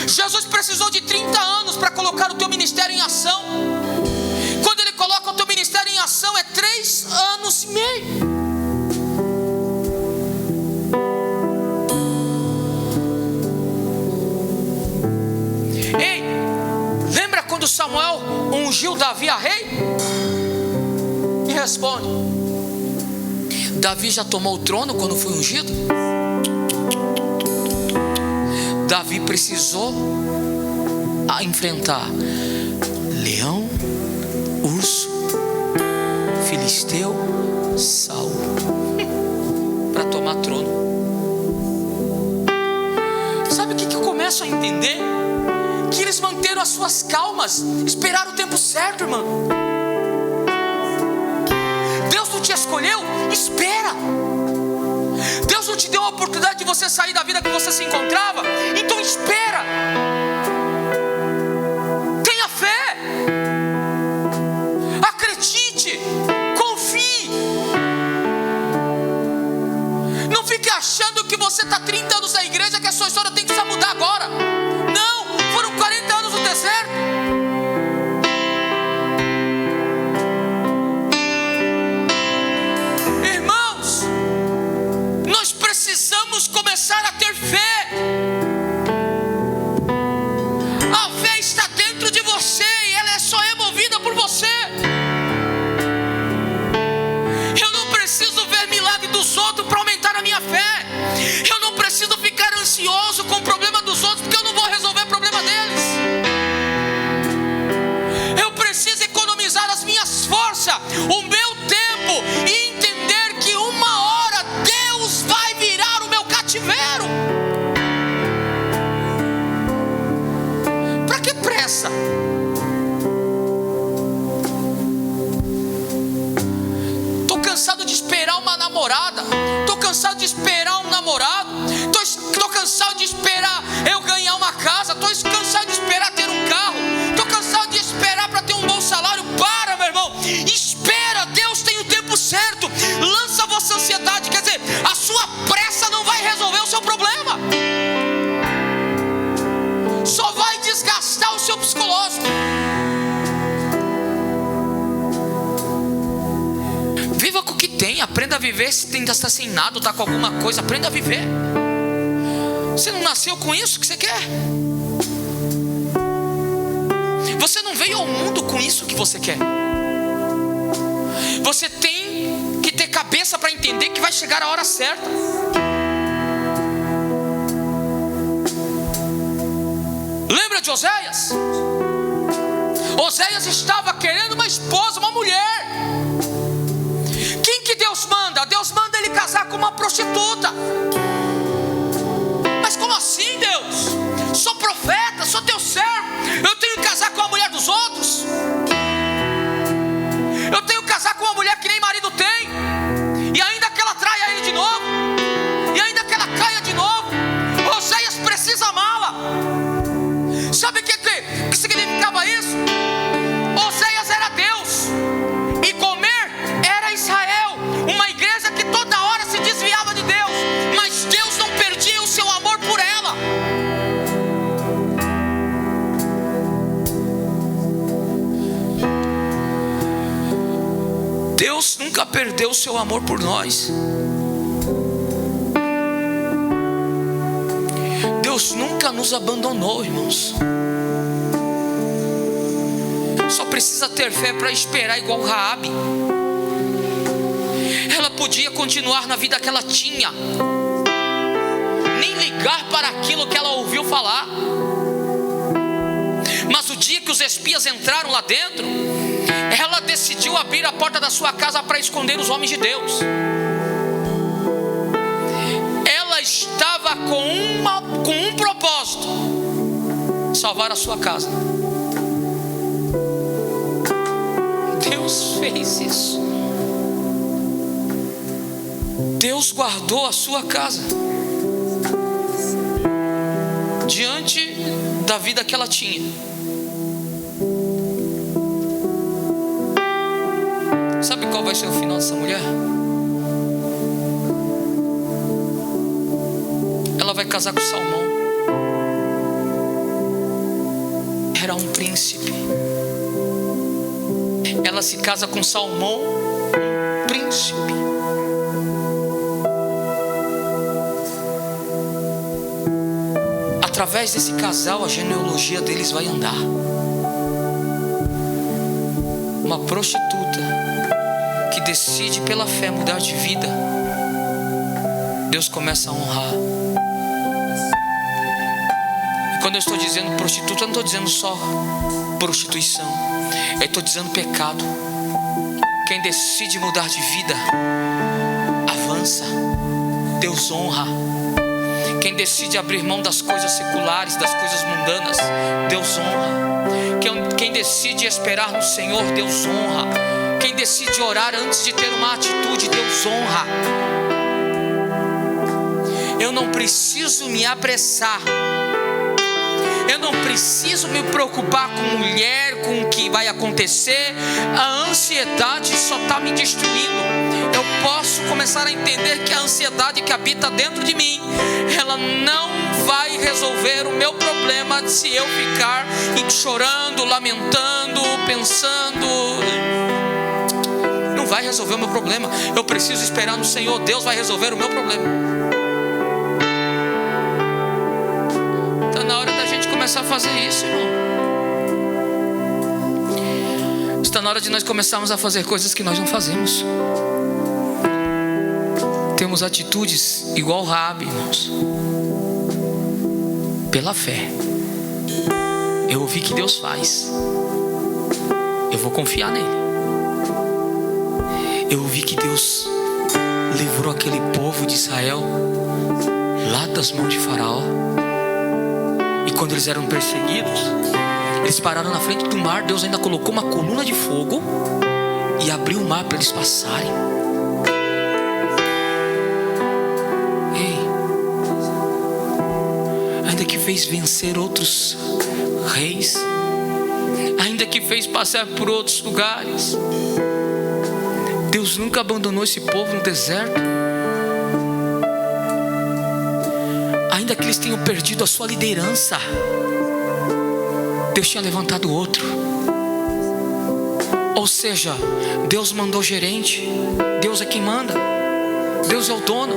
A: Jesus precisou de 30 anos para colocar o teu ministério em ação. Quando Ele coloca o teu ministério em ação, é 3 anos e meio. Ei, lembra quando Samuel ungiu Davi a rei? Me responde: Davi já tomou o trono quando foi ungido? Davi precisou enfrentar leão, urso, filisteu, Saul, para tomar trono. Sabe o que eu começo a entender? Que eles manteram as suas calmas, esperaram o tempo certo, irmão. Deus não te escolheu? Espera. Deus não te deu a oportunidade de você sair da vida que você se encontrava? Então espera. Tenha fé. Acredite. Confie. Não fique achando que você está 30 anos na igreja, que a sua história tem que mudar agora. Não, foram 40 anos no deserto. Precisamos começar a ter fé. A fé está dentro de você e ela só é movida por você. Eu não preciso ver milagre dos outros para aumentar a minha fé. Eu não preciso ficar ansioso com o problema dos outros, porque eu não namorada, estou cansado de esperar um namorado, estou cansado de esperar eu ganhar uma casa, estou cansado de esperar ter um carro, estou cansado de esperar para ter um bom salário. Para, meu irmão, espera, Deus tem o tempo certo. Lança a vossa ansiedade, quer dizer, a sua pressa não vai resolver o seu problema, só vai desgastar o seu psicológico. Viva com o que tem, aprenda a viver. Se tenta estar sem nada, ou está com alguma coisa, aprenda a viver. Você não nasceu com isso que você quer. Você não veio ao mundo com isso que você quer. Você tem que ter cabeça para entender que vai chegar a hora certa. Lembra de Oséias? Oséias estava querendo uma esposa, uma mulher. Quem que Deus manda? Deus manda ele casar com uma prostituta. Mas como assim, Deus? Sou profeta, sou teu servo, eu tenho que casar com a mulher dos outros? Eu tenho que casar com uma mulher que nem marido tem, e ainda que ela traia ele de novo, e ainda que ela caia de novo? Oséias precisa amá-la. Sabe o que significava isso? Oséias era Deus, e Gomer era Israel, uma igreja que toda hora se desviava de Deus, mas Deus não perdia o seu amor por ela. Deus nunca perdeu o seu amor por nós. Deus nunca nos abandonou, irmãos. Só precisa ter fé para esperar, igual Raabe. Ela podia continuar na vida que ela tinha, nem ligar para aquilo que ela ouviu falar. Mas o dia que os espias entraram lá dentro, ela decidiu abrir a porta da sua casa para esconder os homens de Deus. Ela estava com um propósito: salvar a sua casa. Deus fez isso. Deus guardou a sua casa diante da vida que ela tinha. Sabe qual vai ser o final dessa mulher? Ela vai casar com Salmão. Era um príncipe. Ela se casa com Salmão, um príncipe. Através desse casal, a genealogia deles vai andar. Uma prostituta que decide pela fé mudar de vida, Deus começa a honrar. E quando eu estou dizendo prostituta, eu não estou dizendo só prostituição, eu estou dizendo pecado. Quem decide mudar de vida avança, Deus honra. Quem decide abrir mão das coisas seculares, das coisas mundanas, Deus honra. Quem decide esperar no Senhor, Deus honra. Quem decide orar antes de ter uma atitude, Deus honra. Eu não preciso me apressar. Eu não preciso me preocupar com mulher, com o que vai acontecer. A ansiedade só está me destruindo. Eu posso começar a entender que a ansiedade que habita dentro de mim, ela não vai resolver o meu problema se eu ficar chorando, lamentando, pensando. Não vai resolver o meu problema. Eu preciso esperar no Senhor. Deus vai resolver o meu problema. Está na hora da gente começar a fazer isso, irmão. Está na hora de nós começarmos a fazer coisas que nós não fazemos. Temos atitudes igual Raabe, irmãos. Pela fé. Eu ouvi que Deus faz, eu vou confiar nele. Eu ouvi que Deus livrou aquele povo de Israel lá das mãos de Faraó. E quando eles eram perseguidos, eles pararam na frente do mar. Deus ainda colocou uma coluna de fogo e abriu o mar para eles passarem. ainda que fez vencer outros reis, ainda que fez passar por outros lugares. Deus nunca abandonou esse povo no deserto. Ainda que eles tenham perdido a sua liderança, Deus tinha levantado outro. Ou seja, Deus mandou gerente. Deus é quem manda. Deus é o dono.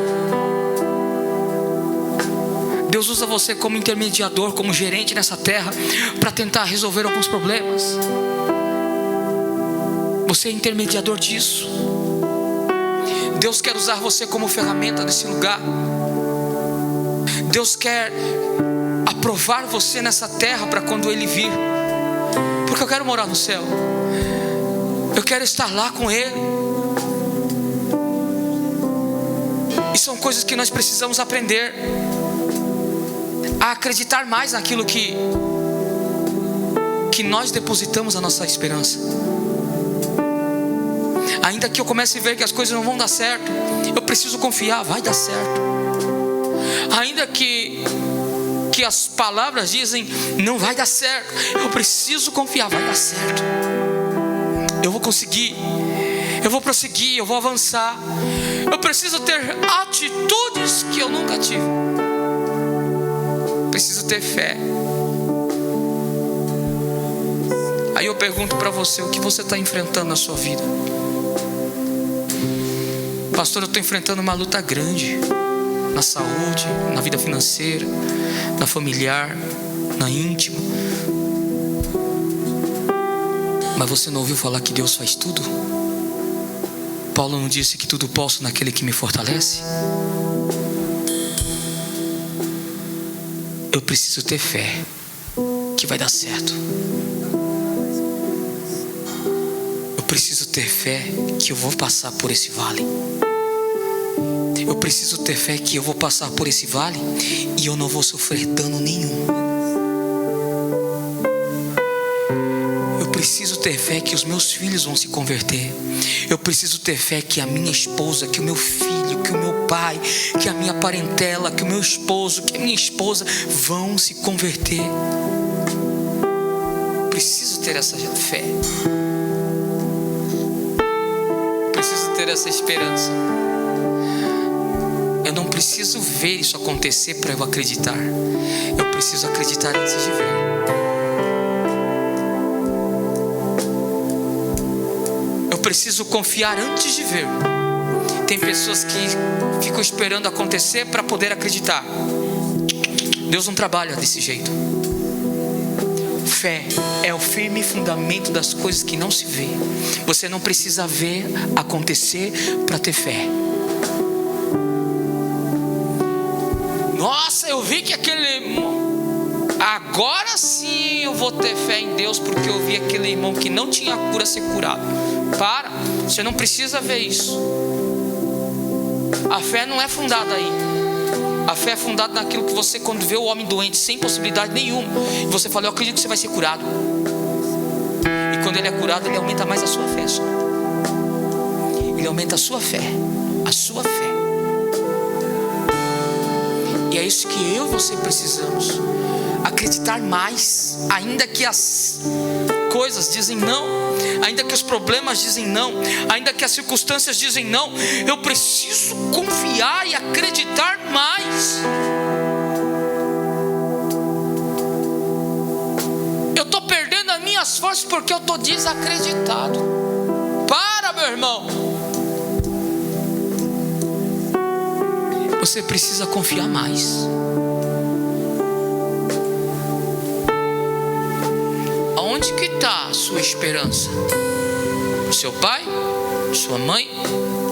A: Deus usa você como intermediador, como gerente nessa terra, para tentar resolver alguns problemas. Você é intermediador disso. Deus quer usar você como ferramenta nesse lugar. Deus quer aprovar você nessa terra para quando Ele vir. Porque eu quero morar no céu. Eu quero estar lá com Ele. E são coisas que nós precisamos aprender a acreditar mais naquilo que nós depositamos a nossa esperança. Ainda que eu comece a ver que as coisas não vão dar certo, eu preciso confiar, vai dar certo. Ainda que as palavras dizem não vai dar certo, eu preciso confiar, vai dar certo. Eu vou conseguir, eu vou prosseguir, eu vou avançar. Eu preciso ter atitudes que eu nunca tive. Preciso ter fé. Aí eu pergunto para você, o que você está enfrentando na sua vida? Pastor, eu estou enfrentando uma luta grande. Na saúde, na vida financeira, na familiar, na íntima. Mas você não ouviu falar que Deus faz tudo? Paulo não disse que tudo posso naquele que me fortalece? Eu preciso ter fé que vai dar certo. Eu preciso ter fé que eu vou passar por esse vale. Eu preciso ter fé que eu vou passar por esse vale e eu não vou sofrer dano nenhum. Eu preciso ter fé que os meus filhos vão se converter. Eu preciso ter fé que a minha esposa, que o meu filho, que o meu pai, que a minha parentela, que o meu esposo, que a minha esposa vão se converter. Eu preciso ter essa fé. Eu preciso ter essa esperança. Eu não preciso ver isso acontecer para eu acreditar. Eu preciso acreditar antes de ver. Eu preciso confiar antes de ver. Tem pessoas que ficam esperando acontecer para poder acreditar. Deus não trabalha desse jeito. Fé é o firme fundamento das coisas que não se vê. Você não precisa ver acontecer para ter fé. Nossa, eu vi que aquele irmão, agora sim eu vou ter fé em Deus, porque eu vi aquele irmão que não tinha cura ser curado. Para, você não precisa ver isso. A fé não é fundada aí. A fé é fundada naquilo que você, quando vê o homem doente sem possibilidade nenhuma, e você fala, eu acredito que você vai ser curado. E quando ele é curado, ele aumenta mais a sua fé só. Ele aumenta a sua fé. A sua fé. E é isso que eu e você precisamos. Acreditar mais. Ainda que as coisas dizem não, ainda que os problemas dizem não, ainda que as circunstâncias dizem não, eu preciso confiar e acreditar mais. Eu estou perdendo as minhas forças porque eu estou desacreditado. Para, meu irmão. Você precisa confiar mais. Aonde que está a sua esperança? No seu pai? Sua mãe?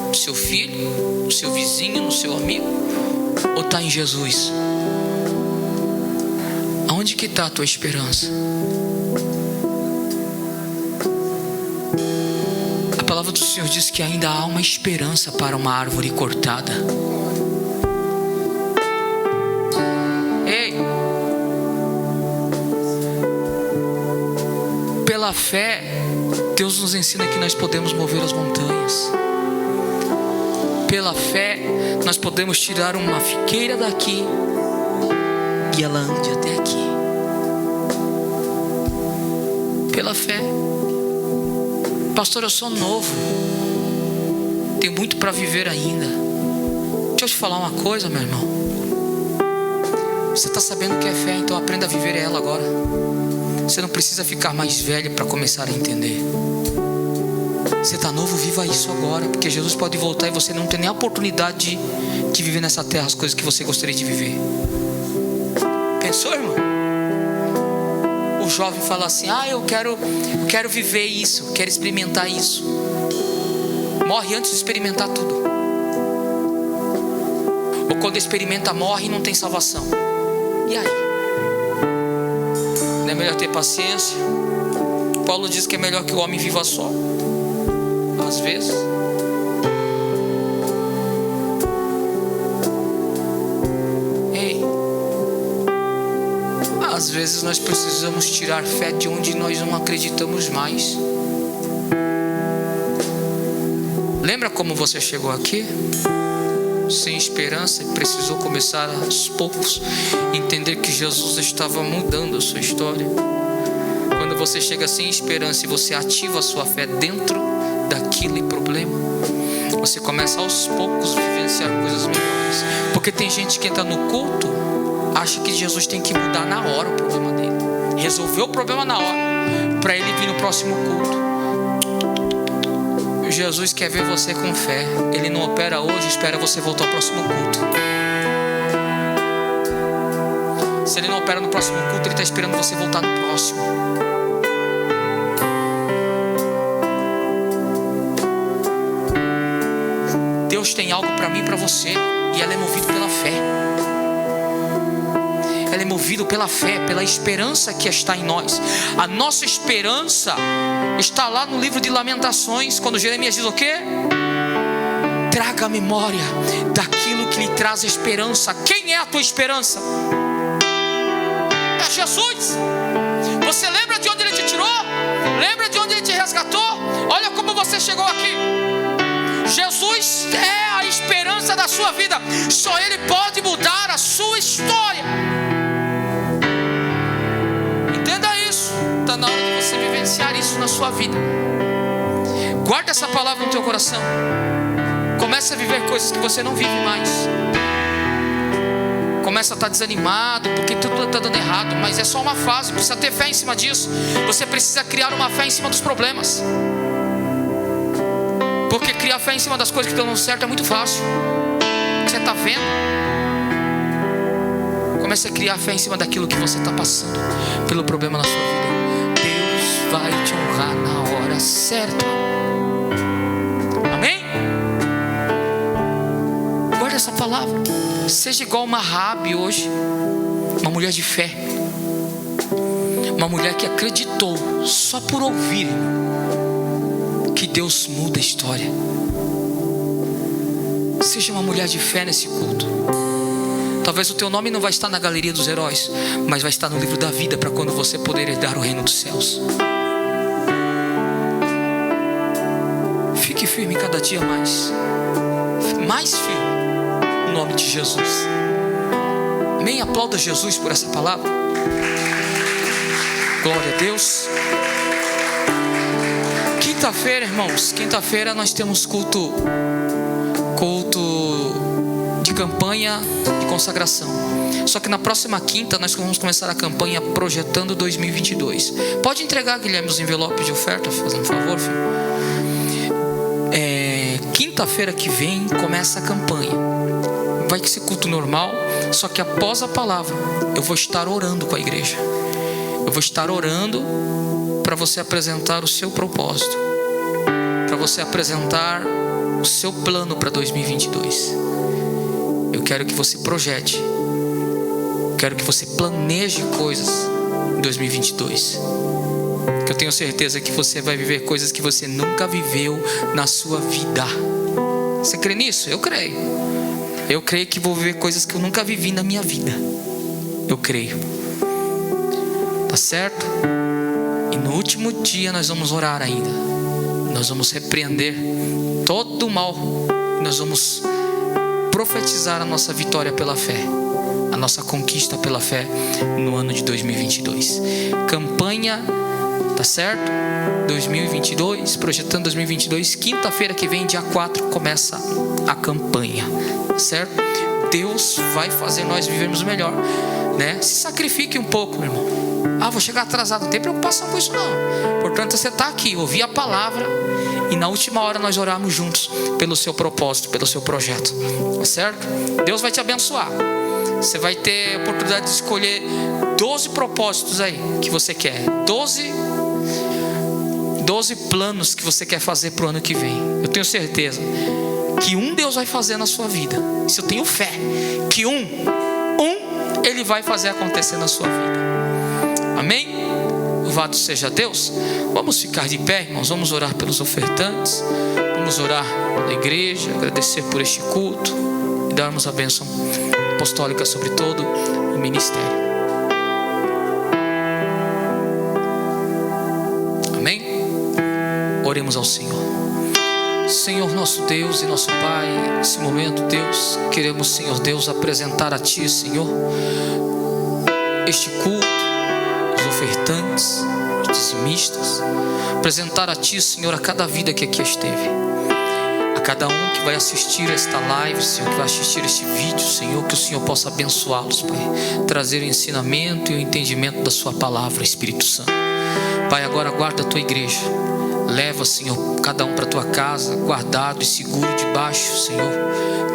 A: No seu filho? No seu vizinho? No seu amigo? Ou está em Jesus? Aonde que está a tua esperança? A palavra do Senhor diz que ainda há uma esperança para uma árvore cortada. Pela fé, Deus nos ensina que nós podemos mover as montanhas. Pela fé, nós podemos tirar uma figueira daqui, e ela ande até aqui. Pela fé. Pastor, eu sou novo, tenho muito para viver ainda. Deixa eu te falar uma coisa, meu irmão. Você está sabendo o que é fé, então aprenda a viver ela agora. Você não precisa ficar mais velho para começar a entender. Você está novo, viva isso agora, porque Jesus pode voltar e você não tem nem a oportunidade de viver nessa terra as coisas que você gostaria de viver. Pensou, irmão? O jovem fala assim: eu quero viver isso, quero experimentar isso. Morre antes de experimentar tudo. Ou quando experimenta, morre e não tem salvação. E aí? Não é melhor ter paciência? Paulo diz que é melhor que o homem viva só. Às vezes. Às vezes nós precisamos tirar fé de onde nós não acreditamos mais. Lembra como você chegou aqui? Sem esperança, e precisou começar aos poucos entender que Jesus estava mudando a sua história. Quando você chega sem esperança e você ativa a sua fé dentro daquele problema, você começa aos poucos a vivenciar coisas melhores. Porque tem gente que entra no culto, acha que Jesus tem que mudar na hora o problema dele, resolver o problema na hora, para ele vir no próximo culto. Jesus quer ver você com fé. Ele não opera hoje, espera você voltar ao próximo culto. Se ele não opera no próximo culto, ele está esperando você voltar no próximo. Deus tem algo para mim e para você, e ela é movida pela fé. Ela é movida pela fé, pela esperança que está em nós. A nossa esperança está lá no livro de Lamentações, quando Jeremias diz o quê? Traga a memória daquilo que lhe traz esperança. Quem é a tua esperança? É Jesus. Você lembra de onde Ele te tirou? Lembra de onde Ele te resgatou? Olha como você chegou aqui. Jesus é a esperança da sua vida. Só Ele pode mudar a sua história. Está na hora de você vivenciar isso na sua vida. Guarda essa palavra no teu coração. Comece a viver coisas que você não vive mais. Começa a estar desanimado porque tudo está dando errado, mas é só uma fase. Precisa ter fé em cima disso. Você precisa criar uma fé em cima dos problemas, porque criar fé em cima das coisas que estão dando certo é muito fácil. Você está vendo? Comece a criar fé em cima daquilo que você está passando, pelo problema na sua vida. Deus vai te honrar na hora certa. Amém? Guarda essa palavra. Seja igual uma Raabe hoje, uma mulher de fé, uma mulher que acreditou só por ouvir que Deus muda a história. Seja uma mulher de fé nesse culto. Talvez o teu nome não vai estar na galeria dos heróis, mas vai estar no livro da vida, para quando você poder herdar o reino dos céus. Fique firme cada dia mais firme, no nome de Jesus. Amém? Aplauda Jesus por essa palavra. Glória a Deus. Quinta-feira, irmãos, quinta-feira nós temos culto de campanha de consagração. Só que na próxima quinta nós vamos começar a campanha Projetando 2022. Pode entregar, Guilherme, os envelopes de oferta, fazendo um favor, filho. Quinta-feira que vem começa a campanha. Vai ser culto normal, só que após a palavra eu vou estar orando com a igreja. Eu vou estar orando para você apresentar o seu propósito, para você apresentar o seu plano para 2022. Eu quero que você projete, quero que você planeje coisas em 2022. Que eu tenho certeza que você vai viver coisas que você nunca viveu na sua vida. Você crê nisso? Eu creio. Eu creio que vou viver coisas que eu nunca vivi na minha vida. Eu creio. Tá certo? E no último dia nós vamos orar ainda. Nós vamos repreender todo o mal. Nós vamos profetizar a nossa vitória pela fé. a nossa conquista pela fé no ano de 2022. Campanha, tá certo? 2022, projetando 2022, quinta-feira que vem, dia 4, começa a campanha, tá certo? Deus vai fazer nós vivermos melhor, né? Se sacrifique um pouco, meu irmão. Vou chegar atrasado, não tem preocupação com isso não. Portanto, você está aqui, ouvir a palavra e na última hora nós orarmos juntos pelo seu propósito, pelo seu projeto, tá certo? Deus vai te abençoar. Você vai ter a oportunidade de escolher 12 propósitos aí que você quer, 12 planos que você quer fazer para o ano que vem. Eu tenho certeza que Deus vai fazer na sua vida. Isso eu tenho fé, que Ele vai fazer acontecer na sua vida. Amém? Louvado seja Deus. Vamos ficar de pé, irmãos. Vamos orar pelos ofertantes. Vamos orar pela igreja, agradecer por este culto e darmos a bênção apostólica sobre todo o ministério. Amém? Oremos ao Senhor. Senhor nosso Deus e nosso Pai, nesse momento, Deus, queremos, Senhor Deus, apresentar a Ti, Senhor, este culto, os ofertantes, os dizimistas, apresentar a Ti, Senhor, a cada vida que aqui esteve, a cada um que vai assistir esta live, Senhor, que vai assistir este vídeo, Senhor, que o Senhor possa abençoá-los, Pai, trazer o ensinamento e o entendimento da Sua palavra, Espírito Santo. Pai, agora guarda a Tua igreja, leva, Senhor, cada um para a Tua casa, guardado e seguro debaixo, Senhor,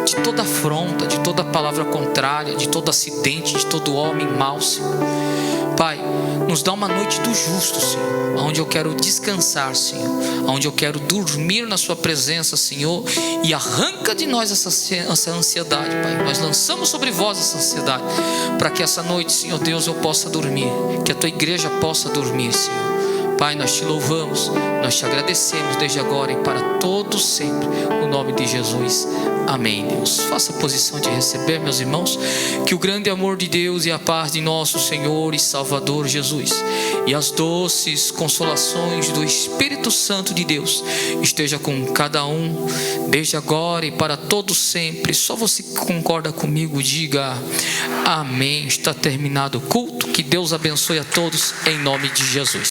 A: de toda afronta, de toda palavra contrária, de todo acidente, de todo homem mau, Senhor. Pai, nos dá uma noite do justo, Senhor, onde eu quero descansar, Senhor, onde eu quero dormir na Sua presença, Senhor, e arranca de nós essa ansiedade, Pai. Nós lançamos sobre vós essa ansiedade, para que essa noite, Senhor Deus, eu possa dormir, que a Tua igreja possa dormir, Senhor. Pai, nós Te louvamos, nós Te agradecemos desde agora e para todos sempre, no nome de Jesus, amém. Deus, faça a posição de receber, meus irmãos, que o grande amor de Deus e a paz de nosso Senhor e Salvador Jesus e as doces consolações do Espírito Santo de Deus esteja com cada um, desde agora e para todos sempre. Só você que concorda comigo, diga amém. Está terminado o culto, que Deus abençoe a todos em nome de Jesus.